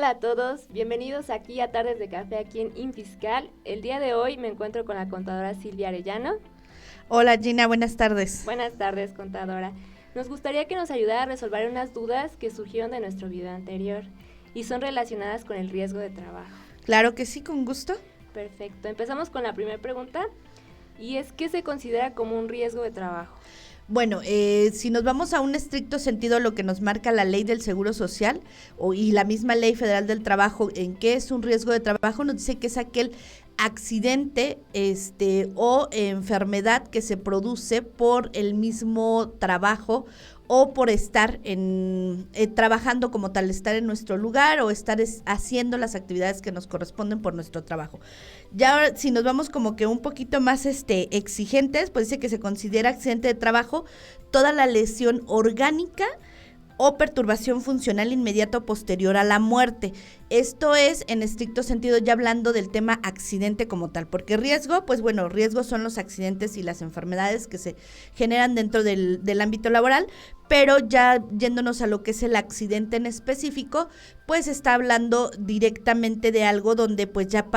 Hola a todos, bienvenidos aquí a Tardes de Café aquí en Infiscal. El día de hoy me encuentro con la contadora Silvia Arellano. Hola Gina, buenas tardes. Buenas tardes, contadora. Nos gustaría que nos ayudara a resolver unas dudas que surgieron de nuestro video anterior y son relacionadas con el riesgo de trabajo. Claro que sí, con gusto. Perfecto, empezamos con la primera pregunta y es ¿qué se considera como un riesgo de trabajo? Bueno, si nos vamos a un estricto sentido, lo que nos marca la ley del Seguro Social y la misma ley federal del trabajo, en qué es un riesgo de trabajo, nos dice que es aquel accidente o enfermedad que se produce por el mismo trabajo o por estar trabajando como tal, estar en nuestro lugar o estar haciendo las actividades que nos corresponden por nuestro trabajo. Ya si nos vamos como que un poquito más exigentes, pues dice que se considera accidente de trabajo toda la lesión orgánica o perturbación funcional inmediata o posterior a la muerte. Esto es en estricto sentido ya hablando del tema accidente como tal, porque riesgo, pues bueno, riesgos son los accidentes y las enfermedades que se generan dentro del ámbito laboral, pero ya yéndonos a lo que es el accidente en específico, pues está hablando directamente de algo donde pues ya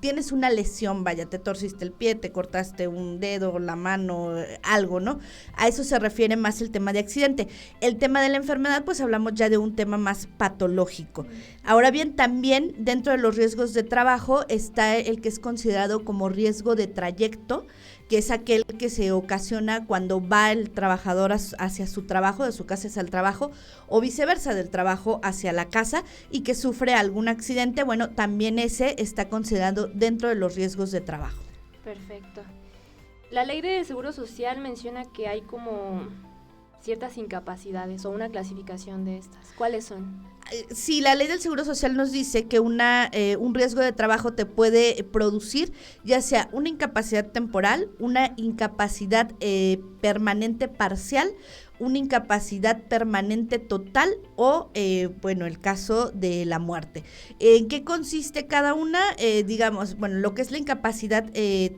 tienes una lesión, vaya, te torciste el pie, te cortaste un dedo, la mano, algo, ¿no? A eso se refiere más el tema de accidente. El tema de la enfermedad, pues hablamos ya de un tema más patológico. Ahora bien, también dentro de los riesgos de trabajo está el que es considerado como riesgo de trayecto, que es aquel que se ocasiona cuando va el trabajador hacia su trabajo, de su casa hacia el trabajo, o viceversa, del trabajo hacia la casa, y que sufre algún accidente. Bueno, también ese está considerado dentro de los riesgos de trabajo. Perfecto. La ley de Seguro Social menciona que hay como ciertas incapacidades o una clasificación de estas. ¿Cuáles son? Sí, la ley del Seguro Social nos dice que un riesgo de trabajo te puede producir ya sea una incapacidad temporal, una incapacidad permanente parcial, una incapacidad permanente total o, el caso de la muerte. ¿En qué consiste cada una? Digamos, lo que es la incapacidad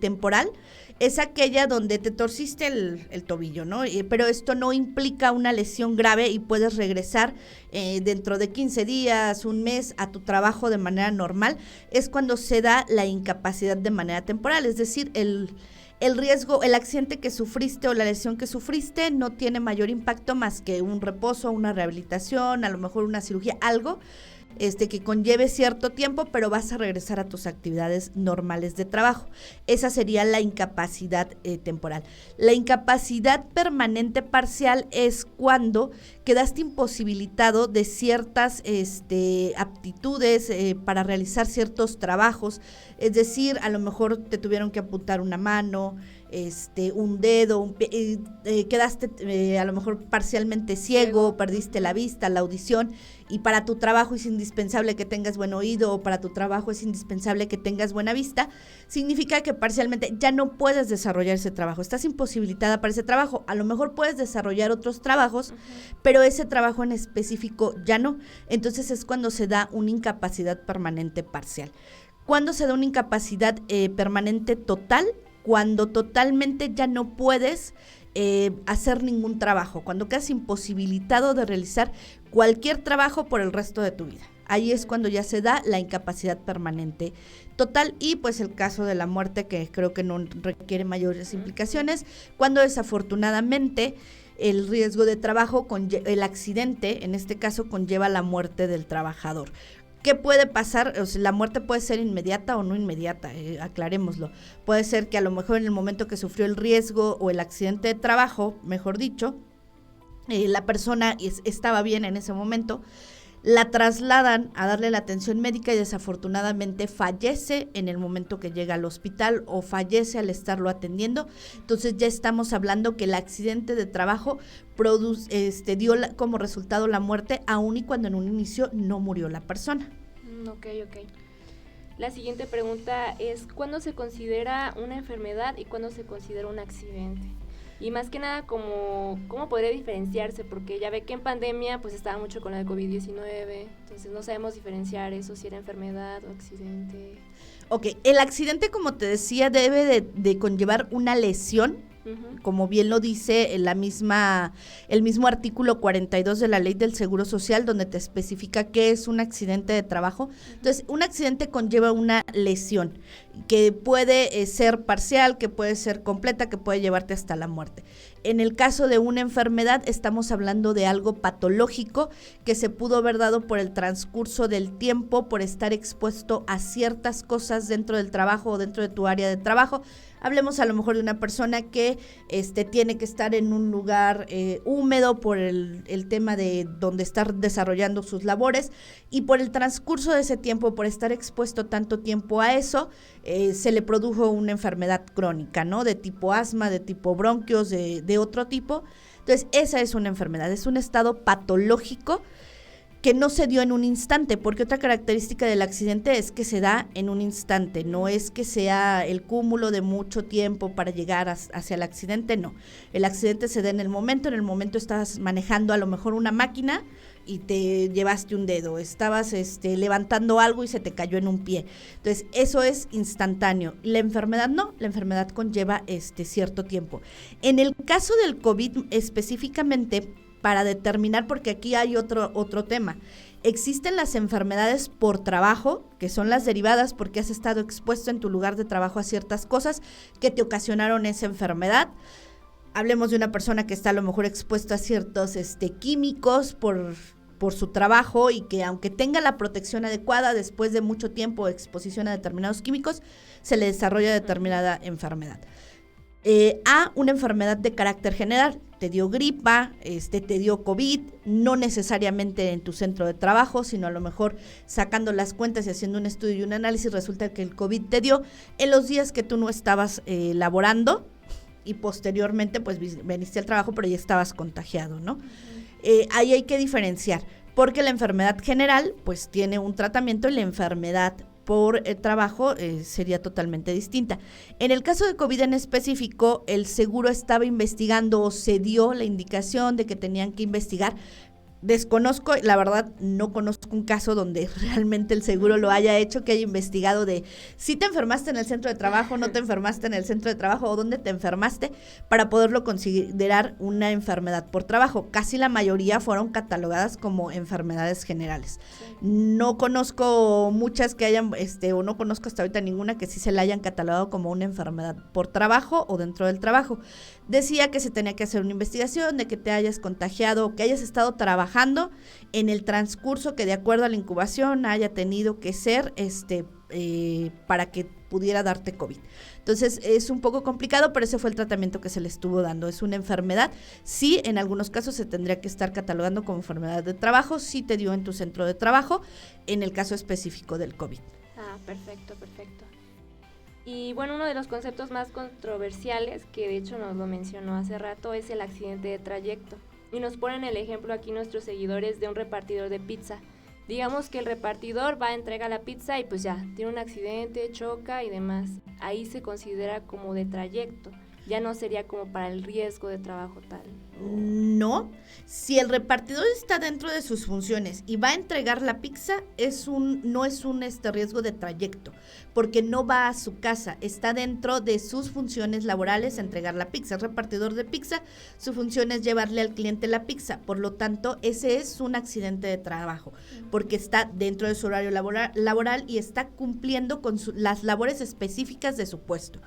temporal es aquella donde te torciste el tobillo, ¿no? Pero esto no implica una lesión grave y puedes regresar dentro de 15 días, un mes a tu trabajo de manera normal. Es cuando se da la incapacidad de manera temporal, es decir, el riesgo, el accidente que sufriste o la lesión que sufriste no tiene mayor impacto más que un reposo, una rehabilitación, a lo mejor una cirugía, algo que conlleve cierto tiempo, pero vas a regresar a tus actividades normales de trabajo. Esa sería la incapacidad temporal. La incapacidad permanente parcial es cuando quedaste imposibilitado de ciertas aptitudes para realizar ciertos trabajos, es decir, a lo mejor te tuvieron que amputar una mano, un dedo, un pie, quedaste a lo mejor parcialmente ciego, perdiste la vista, la audición, y para tu trabajo es indispensable que tengas buen oído o para tu trabajo es indispensable que tengas buena vista, significa que parcialmente ya no puedes desarrollar ese trabajo, estás imposibilitada para ese trabajo. A lo mejor puedes desarrollar otros trabajos, pero ese trabajo en específico ya no. Entonces es cuando se da una incapacidad permanente parcial. ¿Cuándo se da una incapacidad permanente total? Cuando totalmente ya no puedes hacer ningún trabajo, cuando quedas imposibilitado de realizar cualquier trabajo por el resto de tu vida. Ahí es cuando ya se da la incapacidad permanente total y pues el caso de la muerte, que creo que no requiere mayores implicaciones, cuando desafortunadamente el riesgo de trabajo, el accidente en este caso conlleva la muerte del trabajador. ¿Qué puede pasar? O sea, la muerte puede ser inmediata o no inmediata, aclarémoslo. Puede ser que a lo mejor en el momento que sufrió el riesgo o el accidente de trabajo, mejor dicho, la persona estaba bien en ese momento, la trasladan a darle la atención médica y desafortunadamente fallece en el momento que llega al hospital o fallece al estarlo atendiendo. Entonces ya estamos hablando que el accidente de trabajo dio como resultado la muerte, aun y cuando en un inicio no murió la persona. Ok. La siguiente pregunta es, ¿cuándo se considera una enfermedad y cuándo se considera un accidente? Y más que nada, ¿cómo podría diferenciarse? Porque ya ve que en pandemia pues estaba mucho con la de COVID-19, entonces no sabemos diferenciar eso, si era enfermedad o accidente. Ok, el accidente, como te decía, debe de conllevar una lesión como bien lo dice el mismo artículo 42 de la Ley del Seguro Social, donde te especifica qué es un accidente de trabajo. Entonces, un accidente conlleva una lesión que puede ser parcial, que puede ser completa, que puede llevarte hasta la muerte. En el caso de una enfermedad, estamos hablando de algo patológico que se pudo haber dado por el transcurso del tiempo, por estar expuesto a ciertas cosas dentro del trabajo o dentro de tu área de trabajo. Hablemos a lo mejor de una persona que tiene que estar en un lugar húmedo por el tema de donde estar desarrollando sus labores, y por el transcurso de ese tiempo, por estar expuesto tanto tiempo a eso, se le produjo una enfermedad crónica, ¿no? De tipo asma, de tipo bronquios, de otro tipo. Entonces, esa es una enfermedad, es un estado patológico que no se dio en un instante, porque otra característica del accidente es que se da en un instante, no es que sea el cúmulo de mucho tiempo para llegar hacia el accidente, no. El accidente se da en el momento estás manejando a lo mejor una máquina y te llevaste un dedo, estabas levantando algo y se te cayó en un pie. Entonces, eso es instantáneo. La enfermedad no, la enfermedad conlleva cierto tiempo. En el caso del COVID específicamente, para determinar, porque aquí hay otro tema. Existen las enfermedades por trabajo, que son las derivadas porque has estado expuesto en tu lugar de trabajo a ciertas cosas que te ocasionaron esa enfermedad. Hablemos de una persona que está a lo mejor expuesta a ciertos químicos por su trabajo, y que aunque tenga la protección adecuada, después de mucho tiempo de exposición a determinados químicos, se le desarrolla determinada enfermedad. A una enfermedad de carácter general, te dio gripa, te dio COVID, no necesariamente en tu centro de trabajo, sino a lo mejor sacando las cuentas y haciendo un estudio y un análisis, resulta que el COVID te dio en los días que tú no estabas laborando, y posteriormente pues veniste al trabajo, pero ya estabas contagiado, ¿no? Ahí hay que diferenciar, porque la enfermedad general pues tiene un tratamiento, y la enfermedad por trabajo sería totalmente distinta. En el caso de COVID en específico, el seguro estaba investigando, o se dio la indicación de que tenían que investigar. Desconozco, la verdad, no conozco un caso donde realmente el seguro lo haya hecho, que haya investigado de si te enfermaste en el centro de trabajo, no te enfermaste en el centro de trabajo, o dónde te enfermaste, para poderlo considerar una enfermedad por trabajo. Casi la mayoría fueron catalogadas como enfermedades generales. Sí. No conozco muchas que hayan, o no conozco hasta ahorita ninguna que sí se la hayan catalogado como una enfermedad por trabajo o dentro del trabajo. Decía que se tenía que hacer una investigación de que te hayas contagiado o que hayas estado trabajando en el transcurso que de acuerdo a la incubación haya tenido que ser para que pudiera darte COVID. Entonces es un poco complicado, pero ese fue el tratamiento que se le estuvo dando. Es una enfermedad, sí, en algunos casos se tendría que estar catalogando como enfermedad de trabajo, sí te dio en tu centro de trabajo, en el caso específico del COVID. Ah, perfecto. Y bueno, uno de los conceptos más controversiales, que de hecho nos lo mencionó hace rato, es el accidente de trayecto. Y nos ponen el ejemplo aquí nuestros seguidores de un repartidor de pizza. Digamos que el repartidor va a entregar la pizza y pues ya, tiene un accidente, choca y demás. Ahí se considera como de trayecto. Ya no sería como para el riesgo de trabajo tal. No, si el repartidor está dentro de sus funciones y va a entregar la pizza, no es un riesgo de trayecto, porque no va a su casa, está dentro de sus funciones laborales entregar la pizza. El repartidor de pizza, su función es llevarle al cliente la pizza, por lo tanto, ese es un accidente de trabajo, porque está dentro de su horario laboral y está cumpliendo con las labores específicas de su puesto.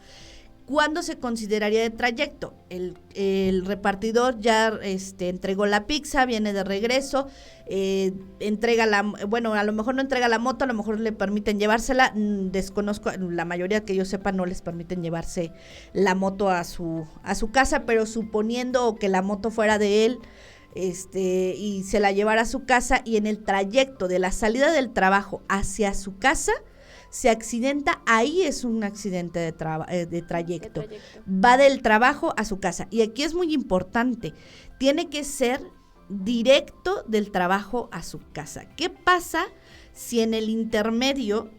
¿Cuándo se consideraría de trayecto? El repartidor ya entregó la pizza, viene de regreso, entrega a lo mejor no entrega la moto, a lo mejor le permiten llevársela, desconozco, la mayoría que yo sepa no les permiten llevarse la moto a su casa, pero suponiendo que la moto fuera de él, y se la llevara a su casa, y en el trayecto de la salida del trabajo hacia su casa se accidenta, ahí es un accidente de trayecto. Va del trabajo a su casa. Y aquí es muy importante, tiene que ser directo del trabajo a su casa. ¿Qué pasa si en el intermedio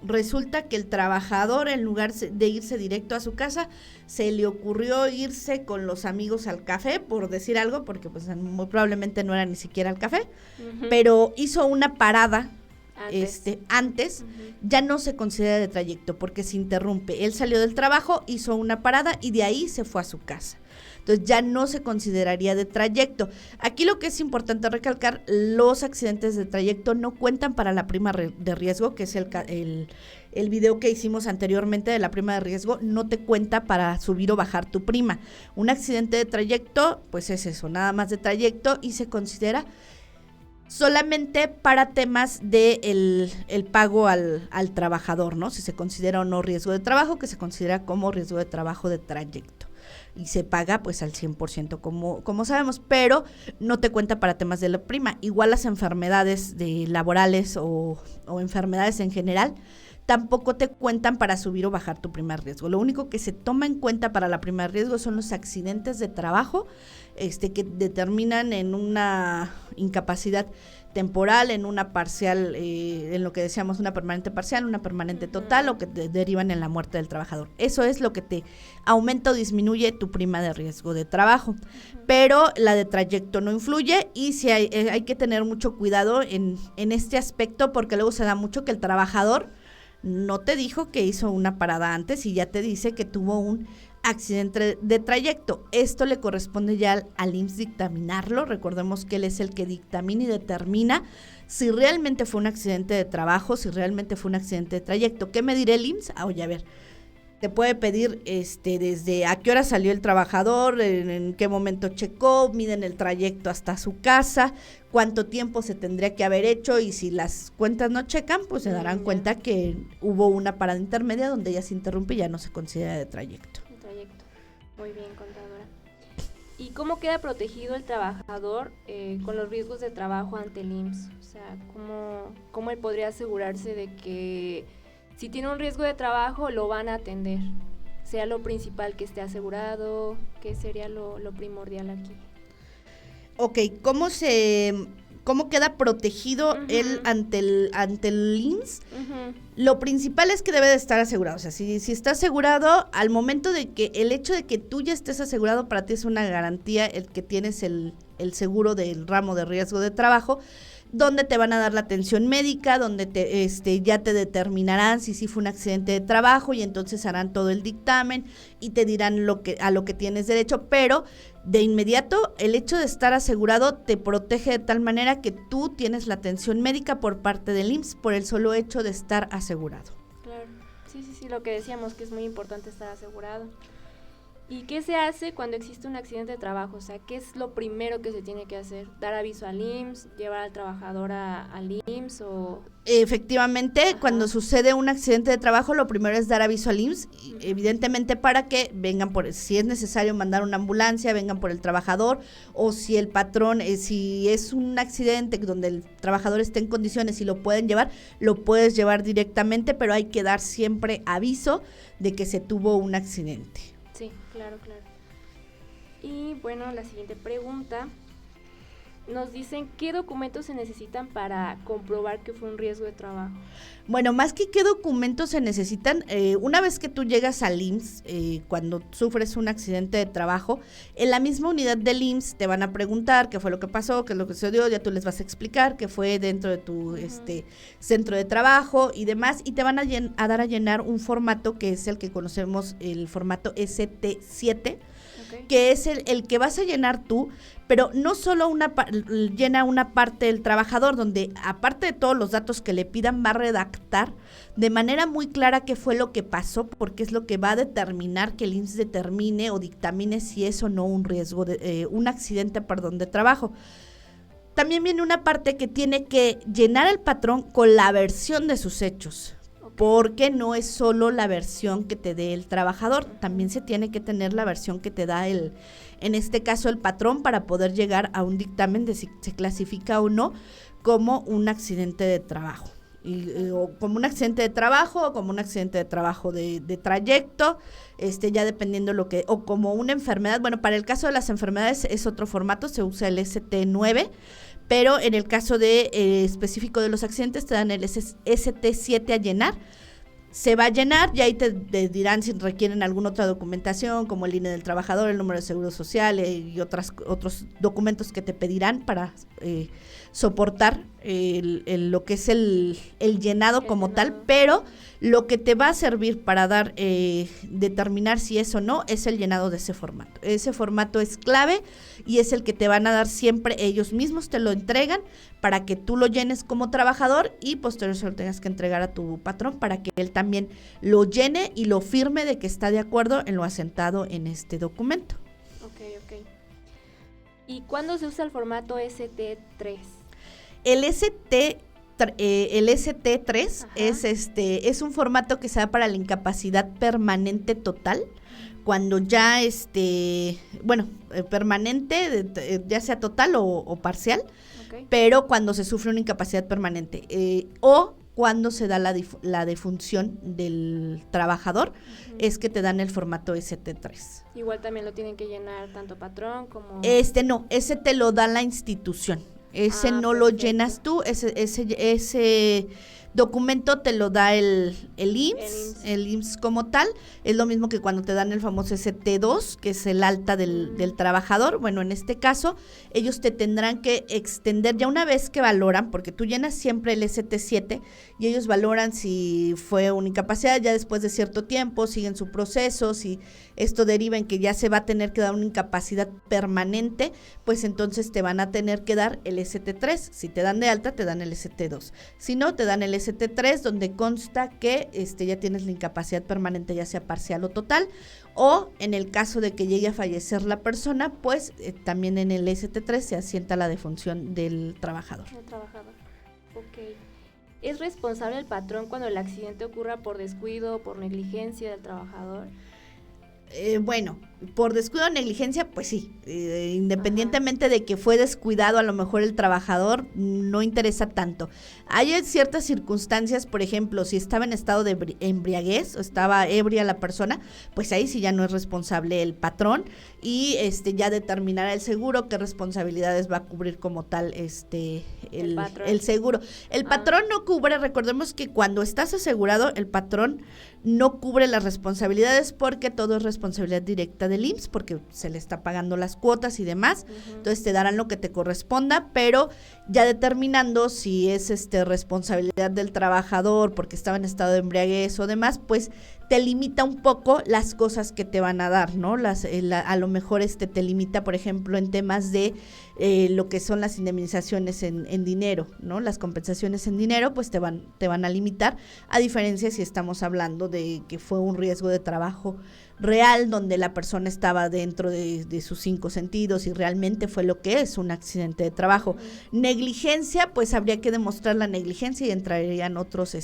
resulta que el trabajador, en lugar de irse directo a su casa, se le ocurrió irse con los amigos al café, por decir algo, porque pues muy probablemente no era ni siquiera al café, pero hizo una parada antes, ya no se considera de trayecto porque se interrumpe. Él salió del trabajo, hizo una parada y de ahí se fue a su casa. Entonces ya no se consideraría de trayecto. Aquí lo que es importante recalcar, los accidentes de trayecto no cuentan para la prima de riesgo, que es el video que hicimos anteriormente de la prima de riesgo, no te cuenta para subir o bajar tu prima. Un accidente de trayecto, pues es eso, nada más de trayecto, y se considera solamente para temas de el pago al trabajador, ¿no? Si se considera o no riesgo de trabajo, que se considera como riesgo de trabajo de trayecto. Y se paga pues al 100% como sabemos, pero no te cuenta para temas de la prima. Igual las enfermedades laborales o enfermedades en general tampoco te cuentan para subir o bajar tu prima de riesgo. Lo único que se toma en cuenta para la prima de riesgo son los accidentes de trabajo, que determinan en una incapacidad temporal, en una parcial, en lo que decíamos una permanente parcial, una permanente total, o que derivan en la muerte del trabajador. Eso es lo que te aumenta o disminuye tu prima de riesgo de trabajo, pero la de trayecto no influye, y sí hay que tener mucho cuidado en este aspecto, porque luego se da mucho que el trabajador no te dijo que hizo una parada antes y ya te dice que tuvo un accidente de trayecto. Esto le corresponde ya al IMSS dictaminarlo. Recordemos que él es el que dictamina y determina si realmente fue un accidente de trabajo, si realmente fue un accidente de trayecto. ¿Qué me dirá el IMSS? Oye, a ver, te puede pedir desde a qué hora salió el trabajador, en qué momento checó, miden el trayecto hasta su casa, cuánto tiempo se tendría que haber hecho, y si las cuentas no checan, pues se darán cuenta que hubo una parada intermedia donde ya se interrumpe y ya no se considera de trayecto. Muy bien, contadora. ¿Y cómo queda protegido el trabajador con los riesgos de trabajo ante el IMSS? O sea, ¿cómo él podría asegurarse de que si tiene un riesgo de trabajo lo van a atender? Sea lo principal que esté asegurado, ¿qué sería lo primordial aquí? Ok, ¿cómo queda protegido él ante el IMSS? Lo principal es que debe de estar asegurado. O sea, si está asegurado, al momento de que el hecho de que tú ya estés asegurado, para ti es una garantía el que tienes el seguro del ramo de riesgo de trabajo, donde te van a dar la atención médica, donde ya te determinarán si sí fue un accidente de trabajo, y entonces harán todo el dictamen y te dirán a lo que tienes derecho, pero de inmediato el hecho de estar asegurado te protege de tal manera que tú tienes la atención médica por parte del IMSS por el solo hecho de estar asegurado. Claro, sí, lo que decíamos, que es muy importante estar asegurado. ¿Y qué se hace cuando existe un accidente de trabajo? O sea, ¿qué es lo primero que se tiene que hacer? ¿Dar aviso al IMSS? ¿Llevar al trabajador al IMSS? O... Efectivamente, cuando sucede un accidente de trabajo, lo primero es dar aviso al IMSS, evidentemente para que vengan si es necesario mandar una ambulancia, vengan por el trabajador, o si el patrón, si es un accidente donde el trabajador esté en condiciones y lo pueden llevar, lo puedes llevar directamente, pero hay que dar siempre aviso de que se tuvo un accidente. Sí, claro. Y bueno, la siguiente pregunta, nos dicen qué documentos se necesitan para comprobar que fue un riesgo de trabajo. Bueno, más que qué documentos se necesitan, una vez que tú llegas al IMSS, cuando sufres un accidente de trabajo, en la misma unidad del IMSS te van a preguntar qué fue lo que pasó, qué es lo que sucedió, ya tú les vas a explicar qué fue dentro de tu centro de trabajo y demás, y te van a dar a llenar un formato que es el que conocemos, el formato ST7, que es el que vas a llenar tú, pero no solo llena una parte del trabajador, donde aparte de todos los datos que le pidan, va a redactar de manera muy clara qué fue lo que pasó, porque es lo que va a determinar que el IMSS determine o dictamine si es o no un riesgo, un accidente, de trabajo. También viene una parte que tiene que llenar el patrón con la versión de sus hechos, porque no es solo la versión que te dé el trabajador, también se tiene que tener la versión que te da en este caso el patrón, para poder llegar a un dictamen de si se clasifica o no como un accidente de trabajo, o como un accidente de trabajo, o como un accidente de trabajo de trayecto, ya dependiendo o como una enfermedad. Bueno, para el caso de las enfermedades es otro formato, se usa el ST9, pero en el caso específico de los accidentes te dan el ST7 a llenar. Se va a llenar y ahí te dirán si requieren alguna otra documentación, como el INE del trabajador, el número de seguro social y otros documentos que te pedirán para soportar lo que es el llenado como tal, pero lo que te va a servir para determinar si es o no es el llenado de ese formato. Ese formato es clave y es el que te van a dar siempre, ellos mismos te lo entregan para que tú lo llenes como trabajador y posteriormente lo tengas que entregar a tu patrón para que él también lo llene y lo firme de que está de acuerdo en lo asentado en este documento. Ok. ¿Y cuándo se usa el formato ST3? El ST3 es un formato que se da para la incapacidad permanente total, cuando ya permanente, ya sea total o parcial, pero cuando se sufre una incapacidad permanente o cuando se da la defunción del trabajador, es que te dan el formato ST3. Igual también lo tienen que llenar tanto patrón como... No, ese te lo da la institución. Ese no lo llenas tú, ese documento te lo da el IMSS como tal. Es lo mismo que cuando te dan el famoso ST2, que es el alta del trabajador. Bueno, en este caso, ellos te tendrán que extender ya una vez que valoran, porque tú llenas siempre el ST7 y ellos valoran si fue una incapacidad, ya después de cierto tiempo, siguen su proceso, si esto deriva en que ya se va a tener que dar una incapacidad permanente, pues entonces te van a tener que dar el ST3. Si te dan de alta, te dan el ST2. Si no, te dan el ST3, donde consta que ya tienes la incapacidad permanente, ya sea parcial o total, o en el caso de que llegue a fallecer la persona, pues también en el ST3 se asienta la defunción del trabajador. Ok. ¿Es responsable el patrón cuando el accidente ocurra por descuido o por negligencia del trabajador? Bueno, por descuido o negligencia, pues sí, independientemente de que fue descuidado a lo mejor el trabajador, no interesa tanto. Hay ciertas circunstancias, por ejemplo, si estaba en estado de embriaguez o estaba ebria la persona, pues ahí sí ya no es responsable el patrón y ya determinará el seguro qué responsabilidades va a cubrir como tal el seguro. El patrón no cubre, recordemos que cuando estás asegurado, el patrón no cubre las responsabilidades porque todo es responsabilidad directa del IMSS, porque se le está pagando las cuotas y demás. Entonces te darán lo que te corresponda, pero ya determinando si es responsabilidad del trabajador porque estaba en estado de embriaguez o demás, pues te limita un poco las cosas que te van a dar, ¿no? A lo mejor te limita, por ejemplo, en temas de lo que son las indemnizaciones en dinero, ¿no? Las compensaciones en dinero, pues te van a limitar, a diferencia si estamos hablando de que fue un riesgo de trabajo real, donde la persona estaba dentro de sus 5 sentidos y realmente fue lo que es un accidente de trabajo. Negligencia, pues habría que demostrar la negligencia y entrarían otros,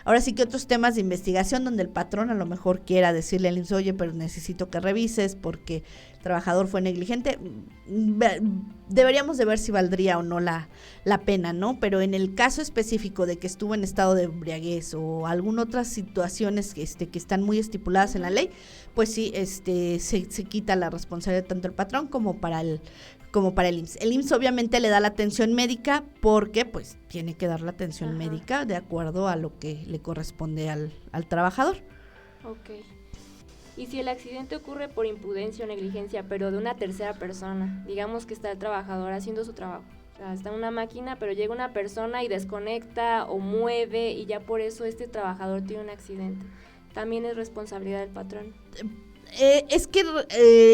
ahora sí que otros temas de investigación donde el patrón a lo mejor quiera decirle al IMSS, oye, pero necesito que revises porque el trabajador fue negligente. Deberíamos de ver si valdría o no la pena, ¿no? Pero en el caso específico de que estuvo en estado de embriaguez o alguna otras situaciones que están muy estipuladas en la ley, pues sí, se quita la responsabilidad tanto el patrón como para el IMSS. El IMSS obviamente le da la atención médica porque pues tiene que dar la atención médica de acuerdo a lo que le corresponde al trabajador. Ok. Y si el accidente ocurre por imprudencia o negligencia, pero de una tercera persona, digamos que está el trabajador haciendo su trabajo, o sea, está en una máquina, pero llega una persona y desconecta o mueve y ya por eso este trabajador tiene un accidente, ¿también es responsabilidad del patrón? Es que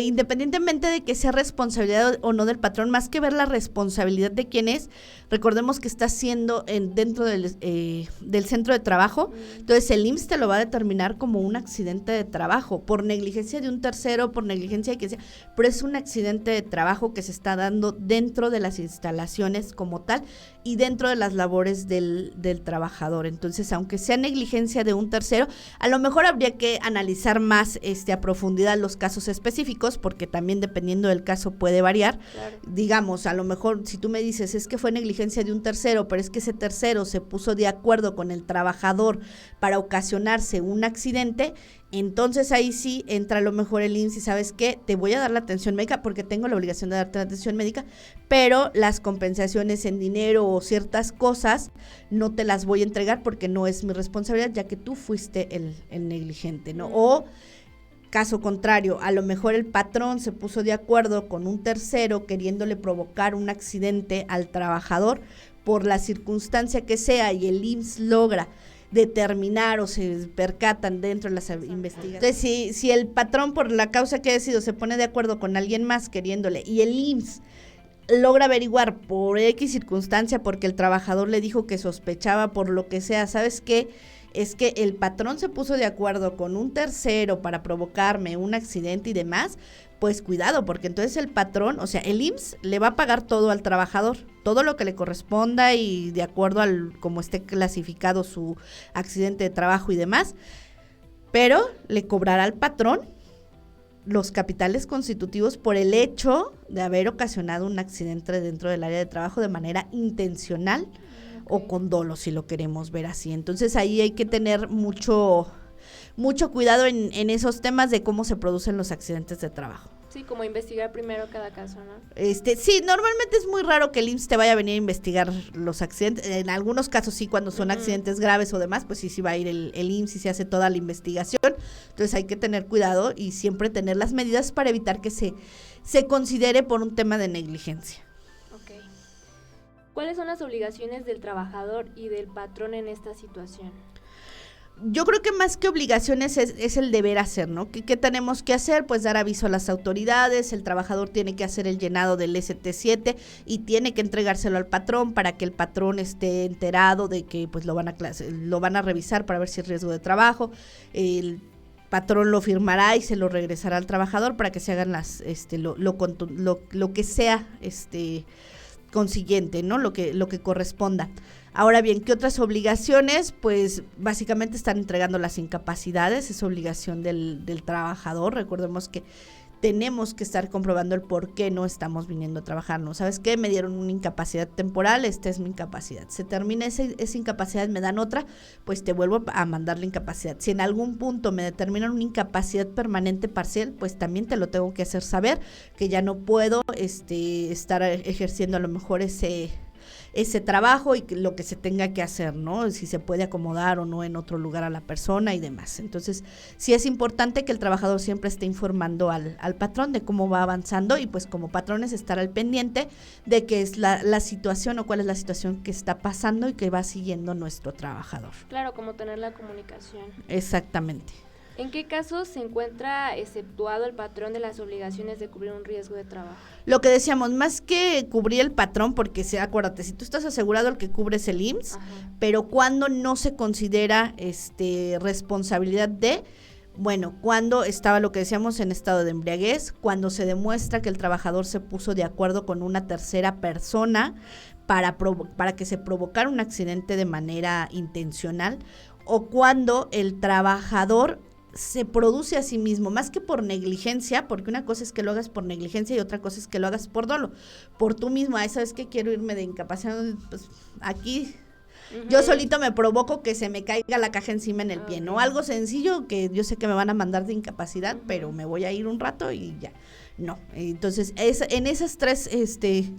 independientemente de que sea responsabilidad o no del patrón, más que ver la responsabilidad de quién es, recordemos que está haciendo dentro del centro de trabajo, entonces el IMSS te lo va a determinar como un accidente de trabajo, por negligencia de un tercero, por negligencia de quien sea, pero es un accidente de trabajo que se está dando dentro de las instalaciones como tal y dentro de las labores del trabajador. Entonces, aunque sea negligencia de un tercero, a lo mejor habría que analizar más a profundidad los casos específicos, porque también dependiendo del caso puede variar. Claro. Digamos, a lo mejor si tú me dices es que fue negligencia de un tercero, pero es que ese tercero se puso de acuerdo con el trabajador para ocasionarse un accidente, entonces ahí sí entra a lo mejor el IMSS y sabes qué, te voy a dar la atención médica porque tengo la obligación de darte la atención médica, pero las compensaciones en dinero o ciertas cosas no te las voy a entregar porque no es mi responsabilidad, ya que tú fuiste el negligente, ¿no? O Caso contrario, a lo mejor el patrón se puso de acuerdo con un tercero queriéndole provocar un accidente al trabajador por la circunstancia que sea y el IMSS logra determinar o se percatan dentro de las investigaciones. Entonces, si el patrón por la causa que ha sido se pone de acuerdo con alguien más queriéndole y el IMSS logra averiguar por X circunstancia porque el trabajador le dijo que sospechaba por lo que sea, ¿sabes qué? Es que el patrón se puso de acuerdo con un tercero para provocarme un accidente y demás, pues cuidado, porque entonces el patrón, o sea, el IMSS le va a pagar todo al trabajador, todo lo que le corresponda y de acuerdo al como esté clasificado su accidente de trabajo y demás, pero le cobrará al patrón los capitales constitutivos por el hecho de haber ocasionado un accidente dentro del área de trabajo de manera intencional o con dolo, si lo queremos ver así. Entonces ahí hay que tener mucho cuidado en esos temas de cómo se producen los accidentes de trabajo. Sí, como investigar primero cada caso, ¿no? Sí, normalmente es muy raro que el IMSS te vaya a venir a investigar los accidentes. En algunos casos sí, cuando son accidentes graves o demás, pues sí va a ir el IMSS y se hace toda la investigación. Entonces hay que tener cuidado y siempre tener las medidas para evitar que se considere por un tema de negligencia. Ok. ¿Cuáles son las obligaciones del trabajador y del patrón en esta situación? Yo creo que más que obligaciones es el deber hacer, ¿no? ¿Qué tenemos que hacer? Pues dar aviso a las autoridades, el trabajador tiene que hacer el llenado del ST7 y tiene que entregárselo al patrón para que el patrón esté enterado de que pues lo van a revisar para ver si es riesgo de trabajo. El patrón lo firmará y se lo regresará al trabajador para que se hagan lo que sea consiguiente, ¿no? Lo que corresponda. Ahora bien, ¿qué otras obligaciones? Pues básicamente están entregando las incapacidades, es obligación del trabajador. Recordemos que tenemos que estar comprobando el por qué no estamos viniendo a trabajar, ¿no? ¿Sabes qué? Me dieron una incapacidad temporal, esta es mi incapacidad. Se termina esa incapacidad, me dan otra, pues te vuelvo a mandar la incapacidad. Si en algún punto me determinan una incapacidad permanente parcial, pues también te lo tengo que hacer saber, que ya no puedo estar ejerciendo a lo mejor ese trabajo y lo que se tenga que hacer, ¿no? Si se puede acomodar o no en otro lugar a la persona y demás. Entonces, sí es importante que el trabajador siempre esté informando al patrón de cómo va avanzando y pues como patrones estar al pendiente de qué es la situación o cuál es la situación que está pasando y que va siguiendo nuestro trabajador. Claro, como tener la comunicación. Exactamente. ¿En qué casos se encuentra exceptuado el patrón de las obligaciones de cubrir un riesgo de trabajo? Lo que decíamos, más que cubrir el patrón, porque acuérdate, si tú estás asegurado, el que cubre es el IMSS, ajá, pero cuando no se considera responsabilidad de, bueno, cuando estaba lo que decíamos en estado de embriaguez, cuando se demuestra que el trabajador se puso de acuerdo con una tercera persona para que se provocara un accidente de manera intencional, o cuando el trabajador se produce a sí mismo, más que por negligencia, porque una cosa es que lo hagas por negligencia y otra cosa es que lo hagas por dolo, por tú mismo. ¿Sabes qué? Quiero irme de incapacidad, pues aquí yo solito me provoco que se me caiga la caja encima en el pie, ¿no? Algo sencillo que yo sé que me van a mandar de incapacidad, pero me voy a ir un rato y ya. No, entonces en esos tres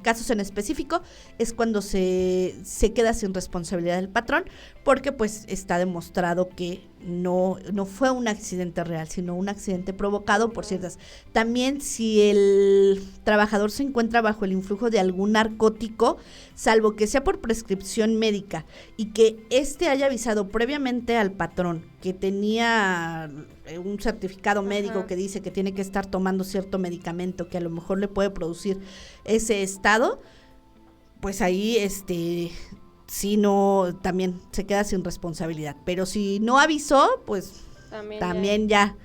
casos en específico es cuando se queda sin responsabilidad del patrón, porque pues está demostrado que no fue un accidente real, sino un accidente provocado por ciertas. También si el trabajador se encuentra bajo el influjo de algún narcótico, salvo que sea por prescripción médica y que haya avisado previamente al patrón que tenía un certificado médico que dice que tiene que estar tomando cierto medicamento que a lo mejor le puede producir ese estado, pues ahí si no, también se queda sin responsabilidad. Pero si no avisó, pues también ya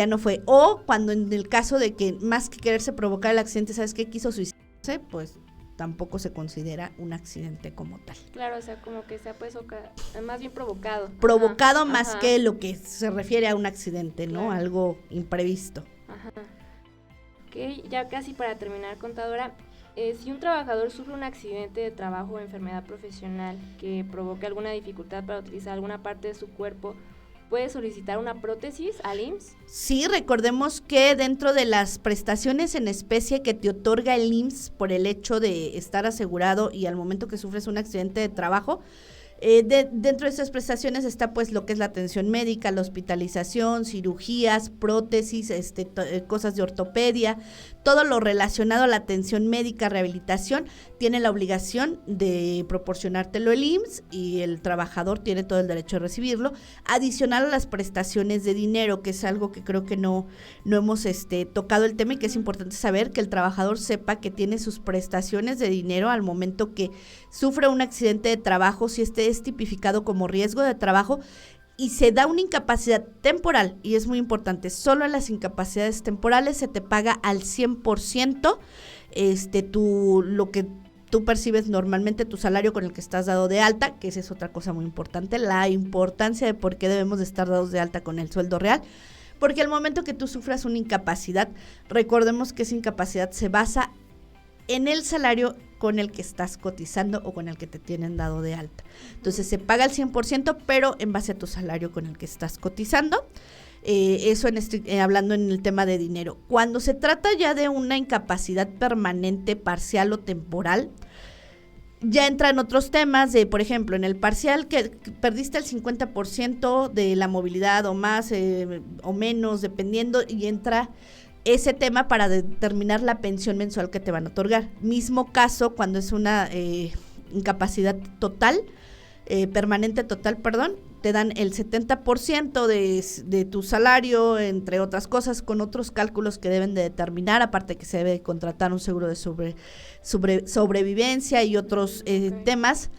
no fue. O cuando en el caso de que más que quererse provocar el accidente, ¿sabes qué? Quiso suicidarse, pues tampoco se considera un accidente como tal. Claro, o sea, como que sea pues más bien provocado. Provocado más que lo que se refiere a un accidente, ¿no? Claro. Algo imprevisto. Ajá. Ok, ya casi para terminar, contadora, si un trabajador sufre un accidente de trabajo o enfermedad profesional que provoque alguna dificultad para utilizar alguna parte de su cuerpo, ¿puede solicitar una prótesis al IMSS? Sí, recordemos que dentro de las prestaciones en especie que te otorga el IMSS por el hecho de estar asegurado y al momento que sufres un accidente de trabajo, Dentro de estas prestaciones está pues lo que es la atención médica, la hospitalización, cirugías, prótesis, cosas de ortopedia, todo lo relacionado a la atención médica, rehabilitación, tiene la obligación de proporcionártelo el IMSS y el trabajador tiene todo el derecho de recibirlo, adicional a las prestaciones de dinero, que es algo que creo que no hemos tocado el tema y que es importante saber que el trabajador sepa que tiene sus prestaciones de dinero al momento que sufre un accidente de trabajo, si es tipificado como riesgo de trabajo y se da una incapacidad temporal, y es muy importante, solo en las incapacidades temporales se te paga al 100% lo que tú percibes normalmente, tu salario con el que estás dado de alta, que esa es otra cosa muy importante, la importancia de por qué debemos de estar dados de alta con el sueldo real, porque al momento que tú sufras una incapacidad, recordemos que esa incapacidad se basa en el salario con el que estás cotizando o con el que te tienen dado de alta. Entonces se paga el 100%, pero en base a tu salario con el que estás cotizando. Eso hablando en el tema de dinero. Cuando se trata ya de una incapacidad permanente, parcial o temporal, ya entran otros temas de, por ejemplo, en el parcial que perdiste el 50% de la movilidad o más o menos, dependiendo, y entra ese tema para determinar la pensión mensual que te van a otorgar. Mismo caso cuando es una incapacidad total, permanente total, te dan el 70% de tu salario, entre otras cosas, con otros cálculos que deben de determinar, aparte que se debe contratar un seguro de sobrevivencia y otros temas,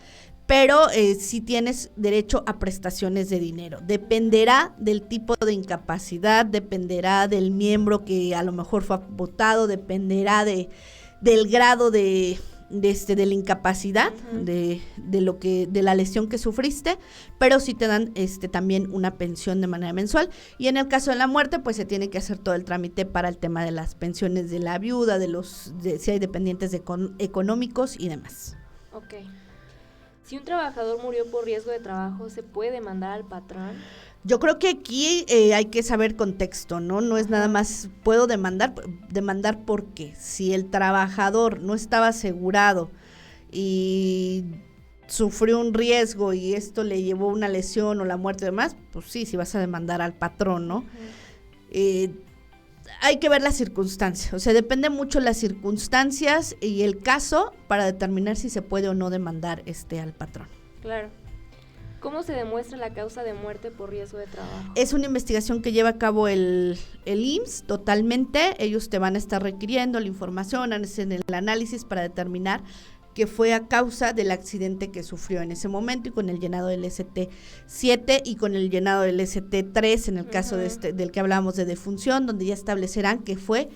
pero sí tienes derecho a prestaciones de dinero. Dependerá del tipo de incapacidad, dependerá del miembro que a lo mejor fue votado, dependerá del grado de la incapacidad, de la lesión que sufriste, pero sí te dan también una pensión de manera mensual, y en el caso de la muerte pues se tiene que hacer todo el trámite para el tema de las pensiones de la viuda, si hay dependientes económicos y demás. Okay. Si un trabajador murió por riesgo de trabajo, ¿se puede demandar al patrón? Yo creo que aquí hay que saber contexto, ¿no? No es nada más, puedo demandar porque si el trabajador no estaba asegurado y sufrió un riesgo y esto le llevó una lesión o la muerte y demás, pues sí vas a demandar al patrón, ¿no? Hay que ver las circunstancias, o sea, depende mucho las circunstancias y el caso para determinar si se puede o no demandar al patrón. Claro. ¿Cómo se demuestra la causa de muerte por riesgo de trabajo? Es una investigación que lleva a cabo el IMSS totalmente. Ellos te van a estar requiriendo la información, hacen el análisis para determinar que fue a causa del accidente que sufrió en ese momento y con el llenado del ST7 y con el llenado del ST3 en el caso del que hablábamos de defunción, donde ya establecerán que fue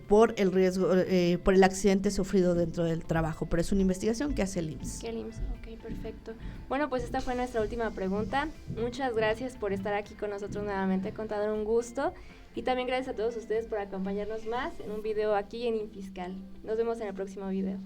por el riesgo, por el accidente sufrido dentro del trabajo, pero es una investigación que hace el IMSS. ¿Qué el IMSS? Ok, perfecto. Bueno, pues esta fue nuestra última pregunta. Muchas gracias por estar aquí con nosotros nuevamente, Contador, un gusto. Y también gracias a todos ustedes por acompañarnos más en un video aquí en InFiscal. Nos vemos en el próximo video.